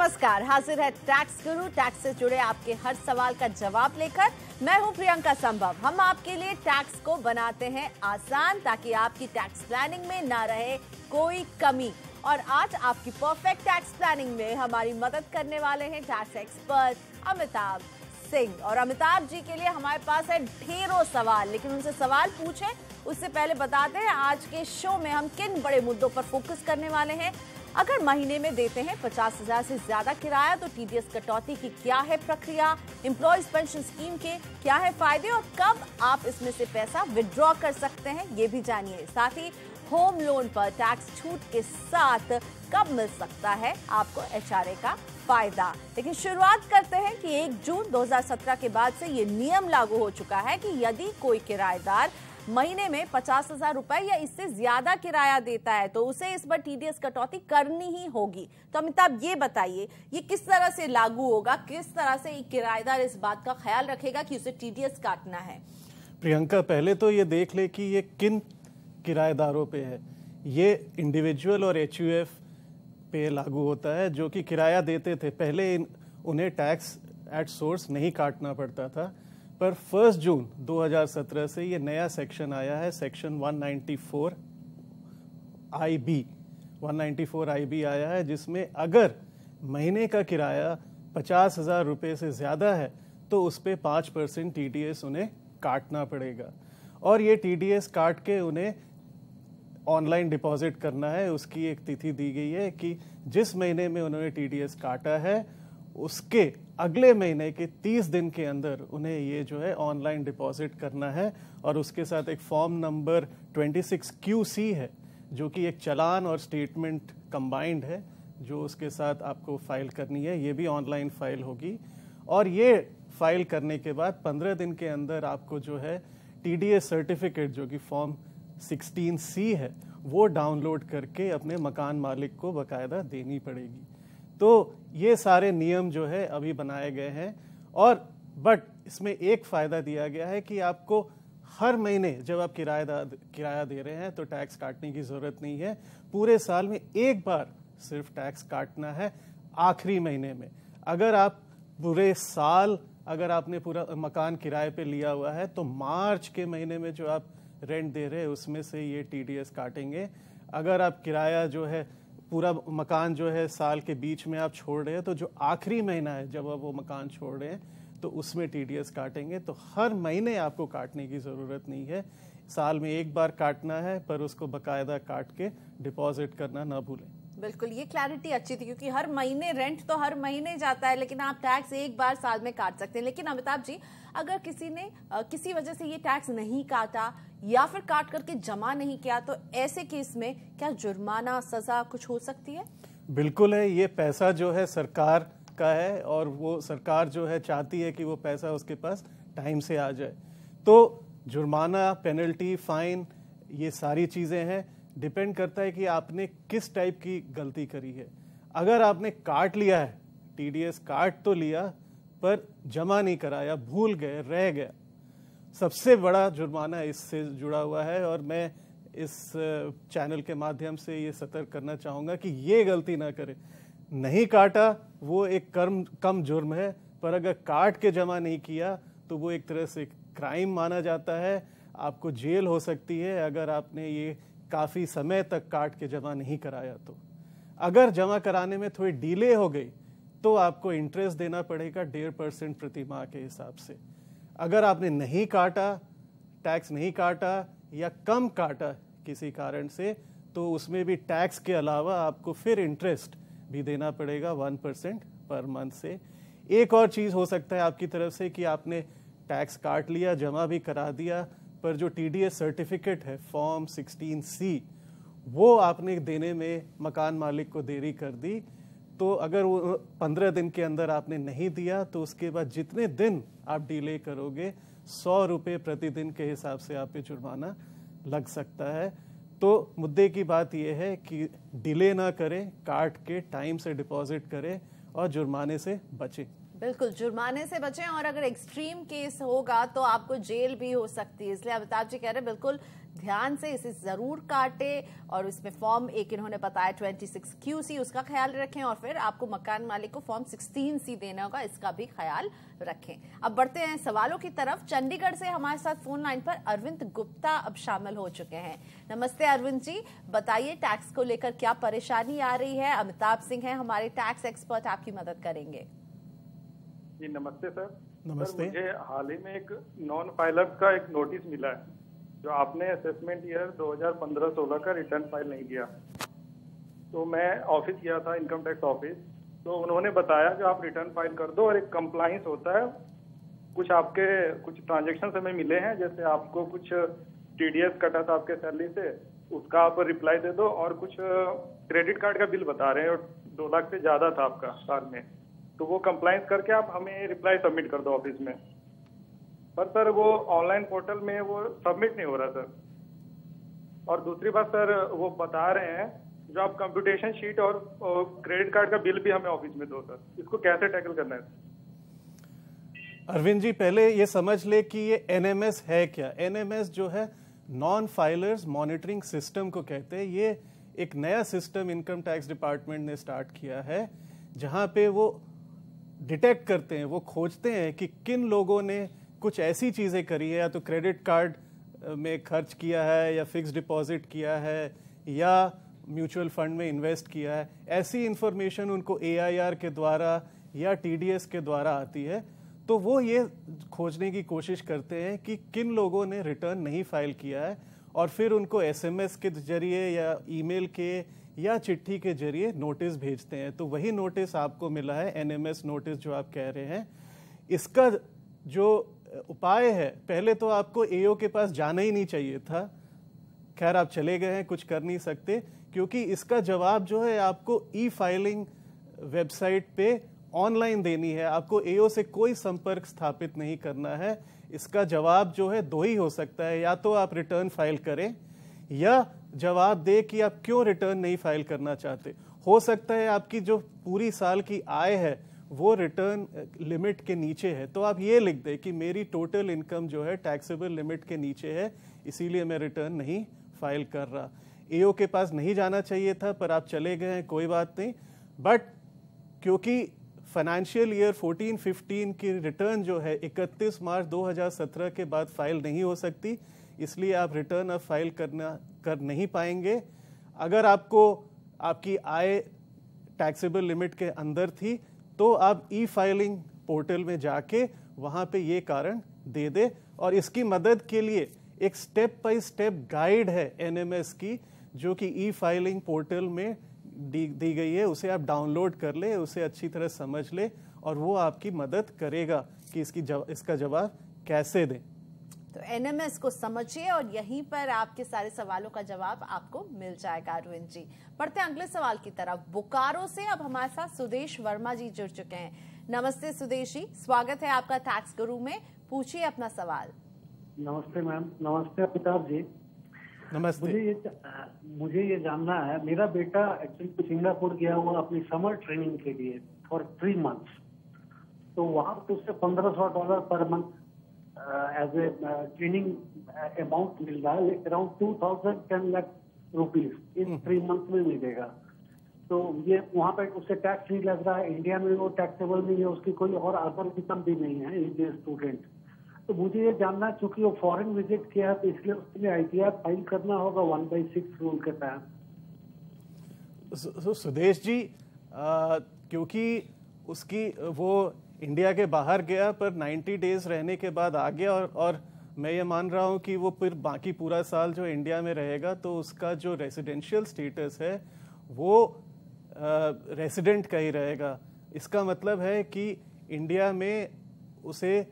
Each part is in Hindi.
नमस्कार, हाजिर है टैक्स गुरु, टैक्स से जुड़े आपके हर सवाल का जवाब लेकर। मैं हूं प्रियंका संभव। हम आपके लिए टैक्स को बनाते हैं आसान ताकि आपकी टैक्स प्लानिंग में ना रहे कोई कमी। और आज आपकी परफेक्ट टैक्स प्लानिंग में हमारी मदद करने वाले हैं टैक्स एक्सपर्ट अमिताभ सिंह। और अमिताभ जी के लिए हमारे पास है ढेरों सवाल, लेकिन उनसे सवाल पूछे उससे पहले बताते हैं आज के शो में हम किन बड़े मुद्दों पर फोकस करने वाले हैं। अगर महीने में देते हैं 50,000 से ज्यादा किराया तो टीडीएस कटौती की क्या है प्रक्रिया, एम्प्लॉयज पेंशन स्कीम के क्या है फायदे और कब आप इसमें से पैसा विड्रॉ कर सकते हैं, ये भी जानिए। साथ ही होम लोन पर टैक्स छूट के साथ कब मिल सकता है आपको एचआरए का फायदा। लेकिन शुरुआत करते हैं कि 1 जून 2017 के बाद से ये नियम लागू हो चुका है कि यदि कोई किराएदार महीने में 50,000 रुपए या इससे ज्यादा किराया देता है तो उसे इस बार टीडीएस कटौती करनी ही होगी। तो अमिताभ ये बताइए, ये किस तरह से लागू होगा, किस तरह से किराएदार इस बात का ख्याल रखेगा कि उसे टीडीएस काटना है? प्रियंका, पहले तो ये देख ले कि ये किन किराएदारों पे है। ये इंडिविजुअल और एचयूएफ पे लागू होता है जो कि किराया देते थे। पहले उन्हें टैक्स एट सोर्स नहीं काटना पड़ता था, पर 1 जून 2017 से ये नया सेक्शन आया है, सेक्शन 194 IB आया है, जिसमें अगर महीने का किराया 50,000 रुपये से ज़्यादा है तो उस पर 5% टीडीएस उन्हें काटना पड़ेगा। और ये टीडीएस काट के उन्हें ऑनलाइन डिपॉजिट करना है। उसकी एक तिथि दी गई है कि जिस महीने में उन्होंने टीडीएस काटा है उसके अगले महीने के 30 दिन के अंदर उन्हें ये जो है ऑनलाइन डिपॉजिट करना है। और उसके साथ एक फॉर्म नंबर 26QC है जो कि एक चालान और स्टेटमेंट कंबाइंड है जो उसके साथ आपको फाइल करनी है। ये भी ऑनलाइन फाइल होगी और ये फाइल करने के बाद 15 दिन के अंदर आपको जो है टीडीएस सर्टिफिकेट जो कि फॉर्म 16C है वो डाउनलोड करके अपने मकान मालिक को बाकायदा देनी पड़ेगी। तो ये सारे नियम जो है अभी बनाए गए हैं। और बट इसमें एक फ़ायदा दिया गया है कि आपको हर महीने जब आप किराया दे रहे हैं तो टैक्स काटने की ज़रूरत नहीं है। पूरे साल में एक बार सिर्फ टैक्स काटना है आखिरी महीने में। अगर आप पूरे साल अगर आपने पूरा मकान किराए पे लिया हुआ है तो मार्च के महीने में जो आप रेंट दे रहे हैं उसमें से ये टीडीएस काटेंगे। अगर आप किराया जो है पूरा मकान जो है साल के बीच में आप छोड़ रहे हैं तो जो आखिरी महीना है जब आप वो मकान छोड़ रहे हैं तो उसमें टीडीएस काटेंगे। तो हर महीने आपको काटने की ज़रूरत नहीं है, साल में एक बार काटना है, पर उसको बाकायदा काट के डिपॉजिट करना ना भूलें। बिल्कुल, ये क्लैरिटी अच्छी थी क्योंकि हर महीने रेंट तो हर महीने जाता है लेकिन आप टैक्स एक बार साल में काट सकते हैं। लेकिन अमिताभ जी, अगर किसी ने किसी वजह से ये टैक्स नहीं काटा या फिर काट करके जमा नहीं किया तो ऐसे केस में क्या जुर्माना, सजा कुछ हो सकती है? बिल्कुल है। ये पैसा जो है सरकार का है और वो सरकार जो है चाहती है कि वो पैसा उसके पास टाइम से आ जाए। तो जुर्माना, पेनल्टी, फाइन, ये सारी चीज़ें हैं। डिपेंड करता है कि आपने किस टाइप की गलती करी है। अगर आपने काट लिया है, टीडीएस काट तो लिया पर जमा नहीं कराया, भूल गए, रह गया, सबसे बड़ा जुर्माना इससे जुड़ा हुआ है। और मैं इस चैनल के माध्यम से ये सतर्क करना चाहूँगा कि ये गलती ना करें। नहीं काटा वो एक कम जुर्म है, पर अगर काट के जमा नहीं किया तो वो एक तरह से क्राइम माना जाता है। आपको जेल हो सकती है अगर आपने ये काफ़ी समय तक काट के जमा नहीं कराया। तो अगर जमा कराने में थोड़ी डिले हो गई तो आपको इंटरेस्ट देना पड़ेगा 1.5% प्रति माह के हिसाब से। अगर आपने नहीं काटा, टैक्स नहीं काटा या कम काटा किसी कारण से, तो उसमें भी टैक्स के अलावा आपको फिर इंटरेस्ट भी देना पड़ेगा 1% पर मंथ से। एक और चीज़ हो सकता है आपकी तरफ से कि आपने टैक्स काट लिया, जमा भी करा दिया, पर जो टीडीएस सर्टिफिकेट है फॉर्म 16C वो आपने देने में मकान मालिक को देरी कर दी। तो अगर वो 15 दिन के अंदर आपने नहीं दिया तो उसके बाद जितने दिन आप डिले करोगे 100 रुपये प्रतिदिन के हिसाब से आप पे जुर्माना लग सकता है। तो मुद्दे की बात यह है कि डिले ना करें, काट के टाइम से डिपॉजिट करें और जुर्माने से बचें। बिल्कुल, जुर्माने से बचें और अगर एक्सट्रीम केस होगा तो आपको जेल भी हो सकती है। इसलिए अमिताभ जी कह रहे हैं बिल्कुल ध्यान से इसे जरूर काटे और इसमें फॉर्म एक इन्होंने बताया 26QC उसका ख्याल रखें और फिर आपको मकान मालिक को फॉर्म 16C देना होगा, इसका भी ख्याल रखें। अब बढ़ते हैं सवालों की तरफ। चंडीगढ़ से हमारे साथ फोन लाइन पर अरविंद गुप्ता अब शामिल हो चुके हैं। नमस्ते अरविंद जी, बताइए टैक्स को लेकर क्या परेशानी आ रही है। अमिताभ सिंह हैं हमारे टैक्स एक्सपर्ट, आपकी मदद करेंगे। जी नमस्ते सर। नमस्ते। मुझे हाल ही में एक नॉन फाइलर्स का एक नोटिस मिला है, जो आपने असेसमेंट ईयर 2015-16 का रिटर्न फाइल नहीं किया। तो मैं ऑफिस गया था, इनकम टैक्स ऑफिस, तो उन्होंने बताया कि आप रिटर्न फाइल कर दो और एक कंप्लाइंस होता है, कुछ आपके कुछ ट्रांजेक्शन हमें मिले हैं, जैसे आपको कुछ TDS कटा था आपके सैलरी से, उसका आप रिप्लाई दे दो, और कुछ क्रेडिट कार्ड का बिल बता रहे हैं और 2 लाख से ज्यादा था आपका साल में, तो वो कंप्लाइंस करके आप हमें रिप्लाई सबमिट कर दो ऑफिस में। पर सर वो ऑनलाइन पोर्टल में वो सबमिट नहीं हो रहा सर। और दूसरी बात सर, वो बता रहे हैं जो आप कंप्यूटेशन शीट और क्रेडिट कार्ड का बिल भी हमें ऑफिस में दो सर, इसको कैसे टैकल करना है? अरविंद जी, पहले ये समझ ले कि ये NMS है क्या। NMS जो है नॉन फाइलर्स मॉनिटरिंग सिस्टम को कहते हैं। ये एक नया सिस्टम इनकम टैक्स डिपार्टमेंट ने स्टार्ट किया है, जहां पे वो डिटेक्ट करते हैं, वो खोजते हैं कि किन लोगों ने कुछ ऐसी चीज़ें करी है, या तो क्रेडिट कार्ड में खर्च किया है, या फिक्स डिपॉजिट किया है, या म्यूचुअल फंड में इन्वेस्ट किया है। ऐसी इंफॉर्मेशन उनको AIR के द्वारा या TDS के द्वारा आती है, तो वो ये खोजने की कोशिश करते हैं कि किन लोगों ने रिटर्न नहीं फाइल किया है, और फिर उनको SMS के जरिए या ईमेल के या चिट्ठी के जरिए नोटिस भेजते हैं। तो वही नोटिस आपको मिला है, NMS नोटिस जो आप कह रहे हैं। इसका जो उपाय है, पहले तो आपको AO के पास जाना ही नहीं चाहिए था। खैर आप चले गए हैं, कुछ कर नहीं सकते, क्योंकि इसका जवाब जो है आपको E-फाइलिंग वेबसाइट पे ऑनलाइन देनी है। आपको AO से कोई संपर्क स्थापित नहीं करना है। इसका जवाब जो है 2 ही हो सकता है, या तो आप रिटर्न फाइल करें या जवाब दे कि आप क्यों रिटर्न नहीं फाइल करना चाहते। हो सकता है आपकी जो पूरी साल की आय है वो रिटर्न लिमिट के नीचे है, तो आप ये लिख दें कि मेरी टोटल इनकम जो है टैक्सेबल लिमिट के नीचे है, इसीलिए मैं रिटर्न नहीं फाइल कर रहा। AO के पास नहीं जाना चाहिए था, पर आप चले गए हैं, कोई बात नहीं। बट क्योंकि फाइनेंशियल ईयर 14-15 की रिटर्न जो है 31 मार्च 2017 के बाद फाइल नहीं हो सकती, इसलिए आप रिटर्न अब फाइल कर नहीं पाएंगे। अगर आपको आपकी आय टैक्सेबल लिमिट के अंदर थी, तो आप E-फाइलिंग पोर्टल में जाके वहाँ पे ये कारण दे दे। और इसकी मदद के लिए एक स्टेप बाय स्टेप गाइड है NMS की, जो कि E-फाइलिंग पोर्टल में दी गई है। उसे आप डाउनलोड कर ले, उसे अच्छी तरह समझ ले, और वो आपकी मदद करेगा कि इसका जवाब कैसे दें। तो NMS को समझिए और यहीं पर आपके सारे सवालों का जवाब आपको मिल जाएगा। अरविंद जी, बढ़ते हैं अगले सवाल की तरफ। बोकारो से अब हमारे साथ सुदेश वर्मा जी जुड़ चुके हैं। नमस्ते सुदेश जी, स्वागत है आपका टैक्स गुरु में, पूछिए अपना सवाल। नमस्ते मैम। नमस्ते अमिताभ जी। नमस्ते। मुझे ये जानना है, मेरा बेटा एक्चुअली सिंगापुर गया हुआ अपनी समर ट्रेनिंग के लिए फॉर 3 मंथ्स, तो वहाँ पे उसे $1500 पर month as a training amount मिल रहा है, around 2010 lakh rupees in 3 month में मिलेगा। तो ये वहाँ पे उससे टैक्स नहीं लग रहा है, इंडिया में वो टैक्सेबल नहीं है, उसकी कोई और अदर इनकम भी नहीं है, इंडियन स्टूडेंट। तो मुझे ये जानना, चूंकि वो फॉरेन विजिट किया तो इसलिए उसके लिए ITR फाइल करना होगा 1/6 रूल के तहत। सुदेश जी, क्योंकि उसकी वो इंडिया के बाहर गया, पर 90 डेज रहने के बाद आ गया, और मैं ये मान रहा हूँ कि वो फिर बाकी पूरा साल जो इंडिया में रहेगा, तो उसका जो रेसिडेंशियल स्टेटस है वो रेसिडेंट का ही रहेगा। इसका मतलब है कि इंडिया में उसे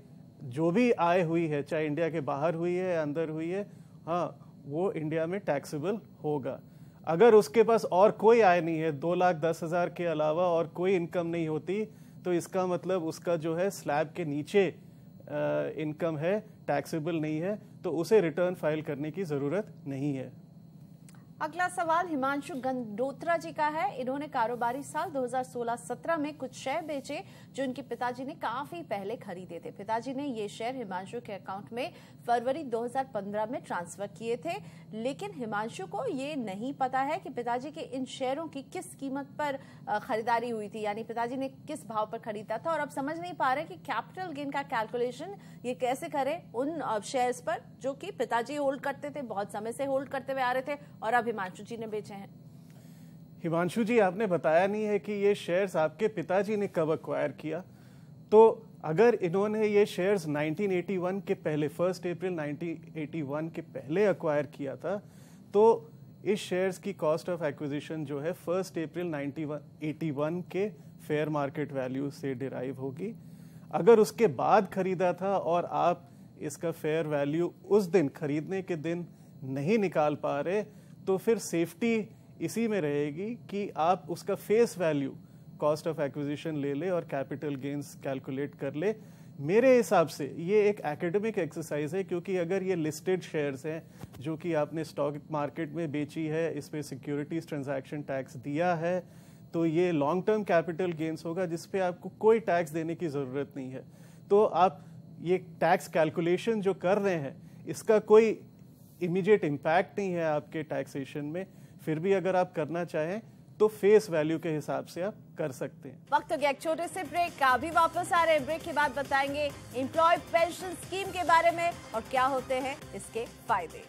जो भी आय हुई है, चाहे इंडिया के बाहर हुई है या अंदर हुई है, हाँ, वो इंडिया में टैक्सेबल होगा। अगर उसके पास और कोई आय नहीं है, 2,10,000 के अलावा और कोई इनकम नहीं होती, तो इसका मतलब उसका जो है स्लैब के नीचे इनकम है, टैक्सेबल नहीं है, तो उसे रिटर्न फाइल करने की ज़रूरत नहीं है। अगला सवाल हिमांशु गंडोत्रा जी का है। इन्होंने कारोबारी साल 2016-17 में कुछ शेयर बेचे जो इनके पिताजी ने काफी पहले खरीदे थे। पिताजी ने ये शेयर हिमांशु के अकाउंट में फरवरी 2015 में ट्रांसफर किए थे, लेकिन हिमांशु को ये नहीं पता है कि पिताजी के इन शेयरों की किस कीमत पर खरीदारी हुई थी, यानी पिताजी ने किस भाव पर खरीदा था। और अब समझ नहीं पा रहे कि कैपिटल गेन का कैलकुलेशन ये कैसे करें उन शेयर्स पर जो कि पिताजी होल्ड करते थे, बहुत समय से होल्ड करते हुए आ रहे थे और अब हिमांशु जी ने बेचे हैं। हिमांशु जी, आपने बताया नहीं है कि ये शेयर्स आपके पिताजी ने कब एक्वायर किया। तो अगर इन्होंने ये शेयर्स 1981 के पहले 1 अप्रैल 1981 के पहले एक्वायर किया था, तो इस शेयर्स की कॉस्ट ऑफ एक्विजिशन जो है 1 अप्रैल 1981 के फेयर मार्केट वैल्यू से डिराइव होगी। अगर उसके बाद खरीदा था और आप इसका फेयर वैल्यू उस दिन खरीदने के दिन नहीं निकाल पा रहे, तो फिर सेफ्टी इसी में रहेगी कि आप उसका face value cost of acquisition ले ले और कैपिटल गेन्स कैलकुलेट कर ले। मेरे हिसाब से ये एक एकेडमिक एक्सरसाइज है, क्योंकि अगर ये लिस्टेड शेयर्स हैं जो कि आपने स्टॉक मार्केट में बेची है, इस पे सिक्योरिटीज ट्रांजैक्शन टैक्स दिया है, तो ये लॉन्ग टर्म कैपिटल गेन्स होगा जिस पे आपको कोई टैक्स देने की ज़रूरत नहीं है। तो आप ये टैक्स कैलकुलेशन जो कर रहे हैं इसका कोई इमीडिएट इम्पैक्ट नहीं है आपके टैक्सेशन में। फिर भी अगर आप करना चाहें तो फेस वैल्यू के हिसाब से आप कर सकते हैं। वक्त हो गया एक छोटे से ब्रेक का, अभी वापस आ रहे हैं। ब्रेक के बाद बताएंगे एम्प्लॉय पेंशन स्कीम के बारे में और क्या होते हैं इसके फायदे।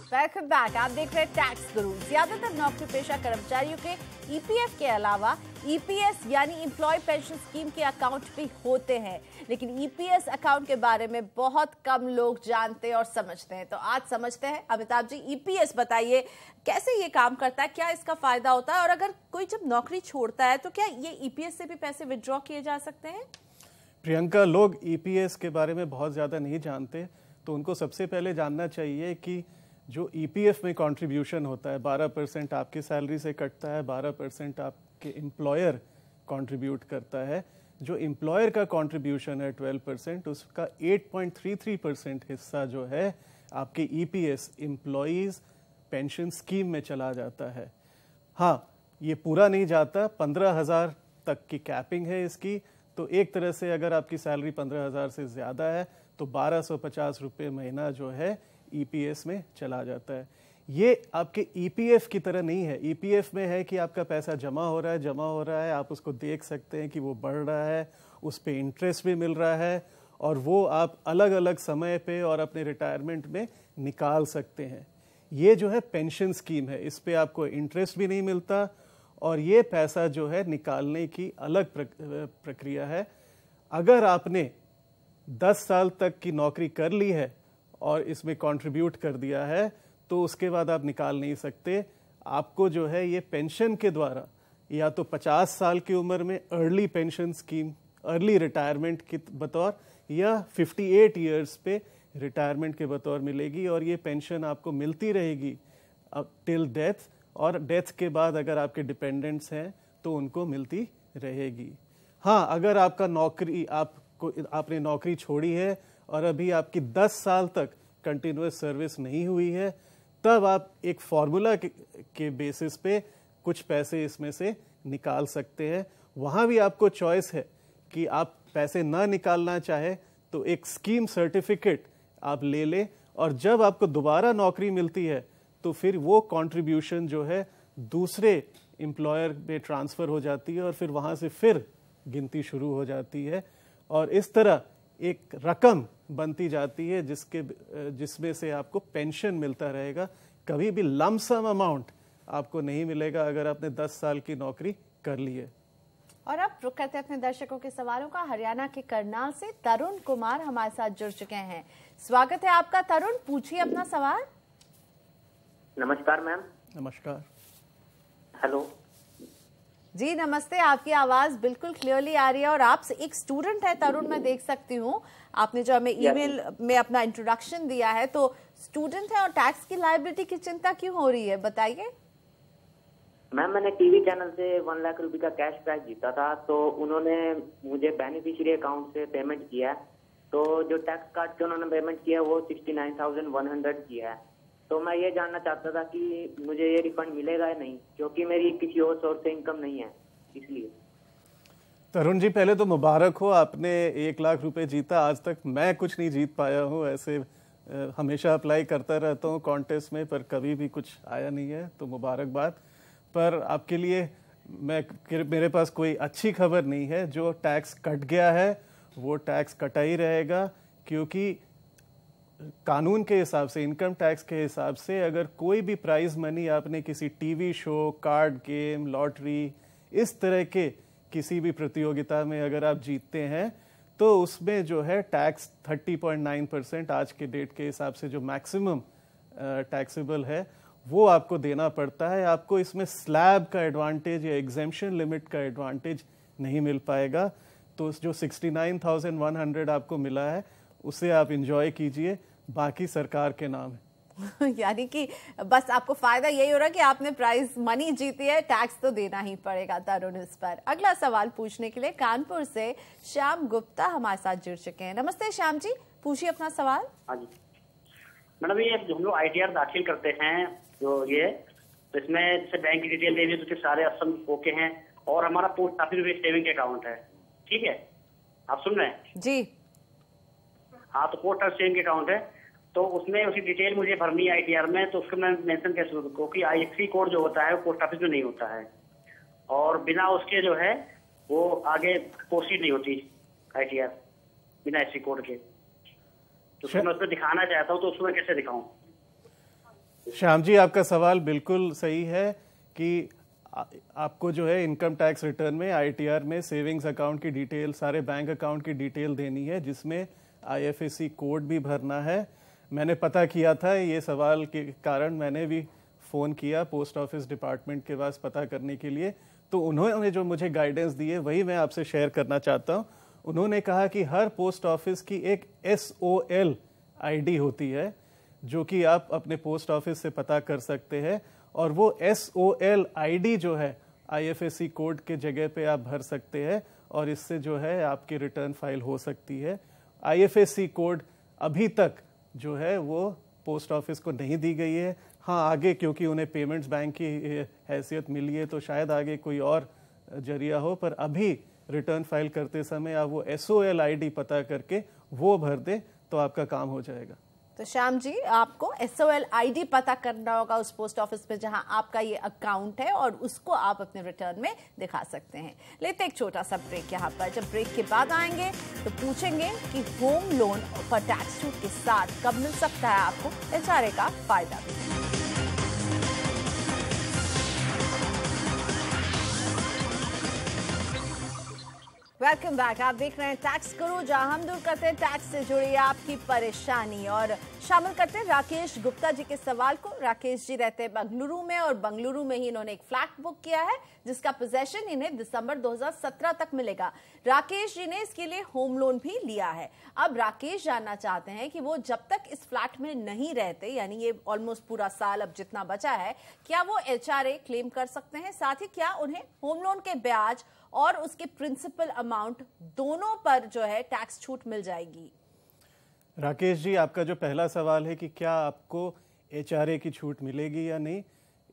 Welcome back. आप देख रहे हैं टैक्स गुरु। ज्यादातर नौकरी पेशा कर्मचारियों के ईपीएफ के अलावा ईपीएस यानी एम्प्लॉय पेंशन स्कीम के अकाउंट भी होते हैं, लेकिन ईपीएस अकाउंट के बारे में बहुत कम लोग जानते और समझते हैं। तो आज समझते हैं। अमिताभ जी, ईपीएस बताइए कैसे ये काम करता है, क्या इसका फायदा होता है, और अगर कोई जब नौकरी छोड़ता है तो क्या ये ईपीएस से भी पैसे विड्रॉ किए जा सकते हैं? प्रियंका, लोग ईपीएस के बारे में बहुत ज्यादा नहीं जानते, तो उनको सबसे पहले जानना चाहिए कि जो ईपीएफ में कंट्रीब्यूशन होता है 12% आपकी सैलरी से कटता है, 12% आपके एम्प्लॉयर कंट्रीब्यूट करता है। जो एम्प्लॉयर का कंट्रीब्यूशन है 12%, उसका 8.33% हिस्सा जो है आपके ईपीएस एम्प्लॉयज पेंशन स्कीम में चला जाता है। हाँ, ये पूरा नहीं जाता, 15,000 तक की कैपिंग है इसकी। तो एक तरह से अगर आपकी सैलरी 15,000 से ज़्यादा है तो 1250 रुपये महीना जो है ईपीएस में चला जाता है। ये आपके ईपीएफ की तरह नहीं है। ईपीएफ में है कि आपका पैसा जमा हो रहा है, आप उसको देख सकते हैं कि वो बढ़ रहा है, उस पे इंटरेस्ट भी मिल रहा है, और वो आप अलग अलग समय पे और अपने रिटायरमेंट में निकाल सकते हैं। ये जो है पेंशन स्कीम है, इस पे आपको इंटरेस्ट भी नहीं मिलता, और ये पैसा जो है निकालने की अलग प्रक्रिया है। अगर आपने 10 साल तक की नौकरी कर ली है और इसमें कंट्रीब्यूट कर दिया है तो उसके बाद आप निकाल नहीं सकते। आपको जो है ये पेंशन के द्वारा या तो 50 साल की उम्र में early pension scheme, early retirement के बतौर, या 58 ईयर्स पे रिटायरमेंट के बतौर मिलेगी, और ये पेंशन आपको मिलती रहेगी अब टिल डेथ, और डेथ के बाद अगर आपके डिपेंडेंट्स हैं तो उनको मिलती रहेगी। हाँ, अगर आपका आपने नौकरी छोड़ी है और अभी आपकी 10 साल तक कंटिन्यूअस सर्विस नहीं हुई है, तब आप एक फॉर्मूला के बेसिस पे कुछ पैसे इसमें से निकाल सकते हैं। वहाँ भी आपको चॉइस है कि आप पैसे ना निकालना चाहे तो एक स्कीम सर्टिफिकेट आप ले लें, और जब आपको दोबारा नौकरी मिलती है तो फिर वो कंट्रीब्यूशन जो है दूसरे एम्प्लॉयर में ट्रांसफ़र हो जाती है, और फिर वहाँ से फिर गिनती शुरू हो जाती है, और इस तरह एक रकम बनती जाती है जिसमें से आपको पेंशन मिलता रहेगा। कभी भी लमसम अमाउंट आपको नहीं मिलेगा अगर आपने 10 साल की नौकरी कर ली है। और अब रुक करते अपने दर्शकों के सवालों का। हरियाणा के करनाल से तरुण कुमार हमारे साथ जुड़ चुके हैं। स्वागत है आपका तरुण, पूछिए अपना सवाल। नमस्कार मैम। नमस्कार। हेलो जी नमस्ते, आपकी आवाज बिल्कुल क्लियरली आ रही है, और आप एक स्टूडेंट है तरुण, मैं देख सकती हूँ। आपने जो हमें ईमेल में अपना इंट्रोडक्शन दिया है, तो स्टूडेंट है और टैक्स की लायबिलिटी की चिंता क्यों हो रही है, बताइए। मैम मैंने टीवी चैनल से 1 लाख रुपए का कैश प्राइज जीता था, तो उन्होंने मुझे बेनिफिशियरी अकाउंट से पेमेंट किया। तो जो टैक्स काट के उन्होंने पेमेंट किया वो 69,100 किया है। तो मैं ये जानना चाहता था कि मुझे ये रिफंड मिलेगा या नहीं, क्योंकि मेरी किसी और सोर्स से इनकम नहीं है, इसलिए। तरुण जी, पहले तो मुबारक हो, आपने 1 लाख रुपए जीता। आज तक मैं कुछ नहीं जीत पाया हूँ, ऐसे हमेशा अप्लाई करता रहता हूँ कॉन्टेस्ट में, पर कभी भी कुछ आया नहीं है, तो मुबारकबाद। पर आपके लिए मेरे पास कोई अच्छी खबर नहीं है। जो टैक्स कट गया है वो टैक्स कटा ही रहेगा, क्योंकि कानून के हिसाब से, इनकम टैक्स के हिसाब से, अगर कोई भी प्राइज मनी आपने किसी TV show, card game, lottery, इस तरह के किसी भी प्रतियोगिता में अगर आप जीतते हैं तो उसमें जो है टैक्स 30.9% आज के डेट के हिसाब से जो मैक्सिमम टैक्सेबल है वो आपको देना पड़ता है। आपको इसमें स्लैब का एडवांटेज या एग्जेम्पशन लिमिट का एडवांटेज नहीं मिल पाएगा। तो जो 69,100 आपको मिला है उसे आप इंजॉय कीजिए, बाकी सरकार के नाम है। यानी कि बस आपको फायदा यही हो रहा है कि आपने प्राइज मनी जीती है, टैक्स तो देना ही पड़ेगा तरुण इस पर। अगला सवाल पूछने के लिए कानपुर से श्याम गुप्ता हमारे साथ जुड़ चुके हैं। नमस्ते श्याम जी, पूछिए अपना सवाल। हाँ जी मैडम, ये हम लोग ITR दाखिल करते हैं जो ये, तो इसमें जैसे बैंक की डिटेल देनी है तो सारे ऑप्शन ओके हैं, और हमारा पोस्ट ऑफिस में सेविंग अकाउंट है, ठीक है? आप सुन रहे हैं जी? हाँ, तो पोस्ट ऑफिस सेविंग अकाउंट है, तो उसमें उसकी डिटेल मुझे भरनी है ITR में। तो उसको मैं मेंशन कैसे करूँ? क्योंकि IFSC कोड जो होता है वो पोस्ट ऑफिस में नहीं होता है, और बिना उसके जो है वो आगे प्रोसीड नहीं होती ITR, बिना IFSC कोड के। तो मैं उसमें दिखाना चाहता हूँ, तो उसमें कैसे दिखाऊं? श्याम जी, आपका सवाल बिल्कुल सही है कि आपको जो है इनकम टैक्स रिटर्न में ITR में सेविंग्स अकाउंट की डिटेल, सारे बैंक अकाउंट की डिटेल देनी है, जिसमें IFSC कोड भी भरना है। मैंने पता किया था, ये सवाल के कारण मैंने भी फ़ोन किया पोस्ट ऑफिस डिपार्टमेंट के पास पता करने के लिए। तो उन्होंने जो मुझे गाइडेंस दी है वही मैं आपसे शेयर करना चाहता हूँ। उन्होंने कहा कि हर पोस्ट ऑफिस की एक SOL ID होती है, जो कि आप अपने पोस्ट ऑफिस से पता कर सकते हैं, और वो SOL ID जो है IFSC कोड के जगह पे आप भर सकते हैं, और इससे जो है आपकी रिटर्न फाइल हो सकती है। IFSC कोड अभी तक जो है वो पोस्ट ऑफिस को नहीं दी गई है। हाँ, आगे क्योंकि उन्हें पेमेंट्स बैंक की हैसियत मिली है तो शायद आगे कोई और जरिया हो, पर अभी रिटर्न फाइल करते समय आप वो SOL ID पता करके वो भर दें तो आपका काम हो जाएगा। तो श्याम जी, आपको SOL ID पता करना होगा उस पोस्ट ऑफिस में जहां आपका ये अकाउंट है, और उसको आप अपने रिटर्न में दिखा सकते हैं। लेते एक छोटा सा ब्रेक यहाँ पर। जब ब्रेक के बाद आएंगे तो पूछेंगे कि होम लोन पर टैक्स छूट के साथ कब मिल सकता है आपको HRA का फायदा भी। Welcome back. आप देख रहे हैं टैक्स गुरु, जहां हम दूर करते हैं टैक्स से जुड़ी आपकी परेशानी, और शामिल करते हैं राकेश गुप्ता जी के सवाल को। राकेश जी रहते हैं बेंगलुरु में, और बेंगलुरु में ही इन्होंने एक फ्लैट बुक किया है जिसका पोजेशन इन्हें दिसंबर 2017 तक मिलेगा। राकेश जी ने इसके लिए होम लोन भी लिया है। अब राकेश जानना चाहते हैं कि वो जब तक इस फ्लैट में नहीं रहते, यानी ये ऑलमोस्ट पूरा साल अब जितना बचा है, क्या वो HRA क्लेम कर सकते हैं? साथ ही क्या उन्हें होम लोन के ब्याज और उसके प्रिंसिपल अमाउंट दोनों पर जो है टैक्स छूट मिल जाएगी? राकेश जी, आपका जो पहला सवाल है कि क्या आपको HRA की छूट मिलेगी या नहीं,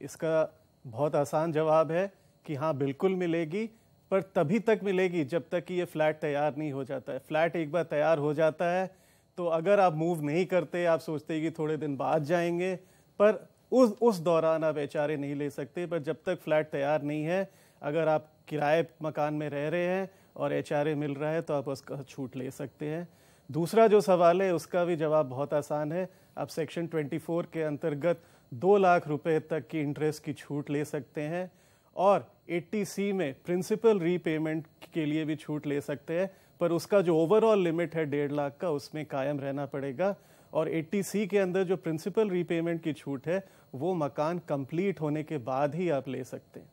इसका बहुत आसान जवाब है कि हाँ, बिल्कुल मिलेगी, पर तभी तक मिलेगी जब तक कि ये फ्लैट तैयार नहीं हो जाता है। फ्लैट एक बार तैयार हो जाता है तो अगर आप मूव नहीं करते, आप सोचते हैं कि थोड़े दिन बाद जाएंगे, पर उस दौरान आप HRA नहीं ले सकते। पर जब तक फ्लैट तैयार नहीं है, अगर आप किराए मकान में रह रहे हैं और HRA मिल रहा है तो आप उसका छूट ले सकते हैं। दूसरा जो सवाल है उसका भी जवाब बहुत आसान है। आप सेक्शन 24 के अंतर्गत 2 लाख रुपए तक की इंटरेस्ट की छूट ले सकते हैं, और 80C में प्रिंसिपल रीपेमेंट के लिए भी छूट ले सकते हैं, पर उसका जो ओवरऑल लिमिट है 1.5 लाख का, उसमें कायम रहना पड़ेगा। और 80C के अंदर जो प्रिंसिपल रीपेमेंट की छूट है वो मकान कंप्लीट होने के बाद ही आप ले सकते हैं।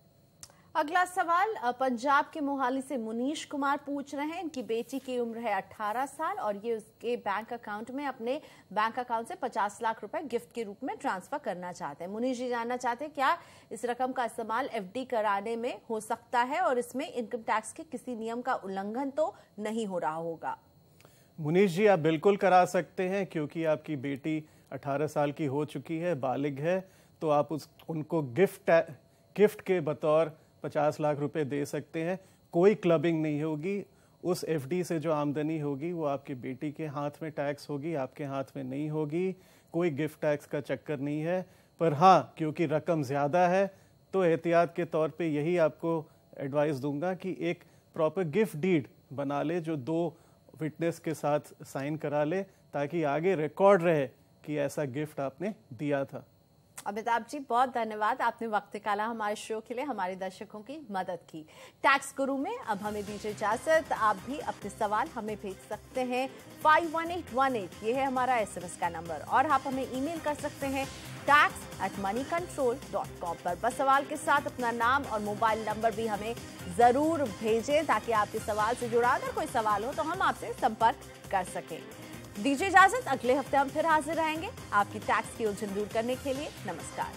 अगला सवाल पंजाब के मोहाली से मुनीश कुमार पूछ रहे हैं। इनकी बेटी की उम्र है 18 साल और ये उसके बैंक अकाउंट में अपने बैंक अकाउंट से 50 लाख रुपए गिफ्ट के रूप में ट्रांसफर करना चाहते हैं। मुनीश जी जानना चाहते हैं क्या इस रकम का इस्तेमाल एफडी कराने में हो सकता है और इसमें इनकम टैक्स के किसी नियम का उल्लंघन तो नहीं हो रहा होगा? मुनीश जी, आप बिल्कुल करा सकते हैं क्योंकि आपकी बेटी 18 साल की हो चुकी है, बालिग है, तो आप उनको गिफ्ट के बतौर 50 लाख रुपए दे सकते हैं। कोई क्लबिंग नहीं होगी। उस एफडी से जो आमदनी होगी वो आपकी बेटी के हाथ में टैक्स होगी, आपके हाथ में नहीं होगी। कोई गिफ्ट टैक्स का चक्कर नहीं है। पर हाँ, क्योंकि रकम ज़्यादा है तो एहतियात के तौर पे यही आपको एडवाइस दूंगा कि एक प्रॉपर गिफ्ट डीड बना ले जो 2 विटनेस के साथ साइन करा ले, ताकि आगे रिकॉर्ड रहे कि ऐसा गिफ्ट आपने दिया था। अमिताभ जी, बहुत धन्यवाद, आपने वक्त निकाला हमारे शो के लिए, हमारे दर्शकों की मदद की। टैक्स गुरु में अब हमें दीजिए इजाजत। आप भी अपने सवाल हमें भेज सकते हैं 51818, ये है हमारा SMS का नंबर, और आप हमें ईमेल कर सकते हैं tax@moneycontrol.com पर। बस सवाल के साथ अपना नाम और मोबाइल नंबर भी हमें जरूर भेजें ताकि आपके सवाल से जुड़ा अगर कोई सवाल हो तो हम आपसे संपर्क कर सकें। दीजिए इजाजत, अगले हफ्ते हम फिर हाजिर रहेंगे आपकी टैक्स की उलझन दूर करने के लिए। नमस्कार।